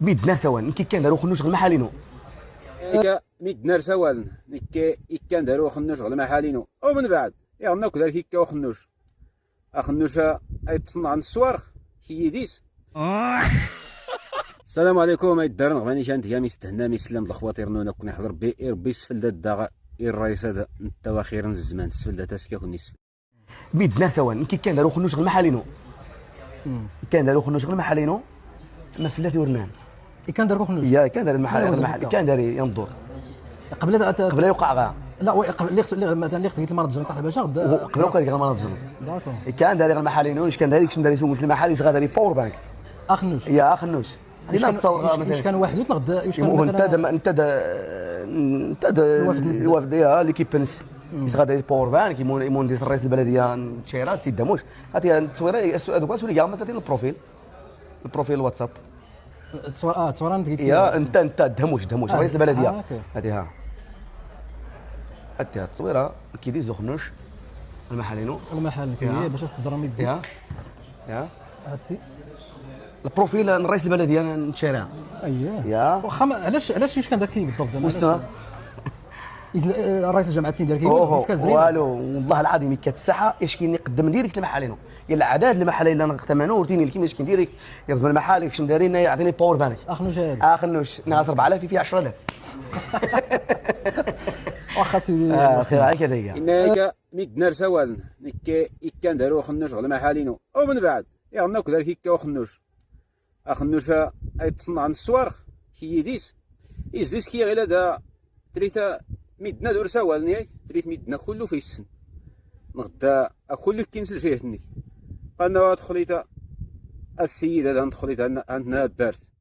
ميدنا سوا نكي كان دارو خنوش غير محالينو. ميدنا سوال نكي كان دارو خنوش غير محالينو ومن بعد يغنى كذا كيكا وخنوش اخنوش يتصنع عن الصوارخ كيديس. السلام عليكم الدار نغماني شانت يا مستهنا ميسلم الاخوات يرنونا كنا حضر بي ربي سفل داغا الرئيس هذا انت واخيرا الزمان السفل تاسكا كوني سفل ميدنا سوا نكي كان دارو خنوش غير محالينو. كان دارو خنوش غير محالينو ما فلاتي ورنان كان دار خنوش يا كان دار المحل كان دار ينظر قبل يوقع غا لا قبل اللي مثلا اللي قلت المرض جن صاحبي باش غدا قبل وقع ديك المرض جن داكور كان دار المحلين واش كان داريك شنو دار يسوق المحل يصغى داري باور بانك اخنوش يا اخنوش خلينا نتصور مثلا واش كان واحد وتنغد واش كان مثلا انت الوفد يا ليكيب نس يصغى داري باور بانك يمون ديس الرئيس البلديه تشيرا سي داموش هاتي التصويره السؤال دوك سولي كاع مثلا البروفيل الواتساب تصور انت قلت يا انت دهموش رئيس البلديه هذه ها هاتي التصويره كيدير زخنوش المحلينو كي باش تزرم يدي يا هاتي البروفيل رئيس البلديه نشاريها اييه يا واخا علاش واش كان داك بالضبط زعما وسا رئيس الجامعه التين ديال كيما والو والله العظيم كتسحى اش كاين يقدم ديريكت المحالينو يا العداد المحالين اللي نغتمنوا ورتيني كيما اش كاين ديريكت يرزم المحال شنو دايرين يعطيني باور بانك اخنوش هذا اخنوش ناقص 4000 فيه 10000 واخا سيدي سير عليك هذاك انك ميدنا سوال نكي كان دارو خنوش غير محالينو ومن بعد يغنى كذا كيكا وخنوش اخنوش يتصنع عن الصوارخ كيديس ديس كي غير دا تريتا ميدنا دور سوال نياك تريت ميدنا كله في السن نغدا كله كينسل جهتني قالنا دخليتا السيد هذا دخليتا عندنا بارت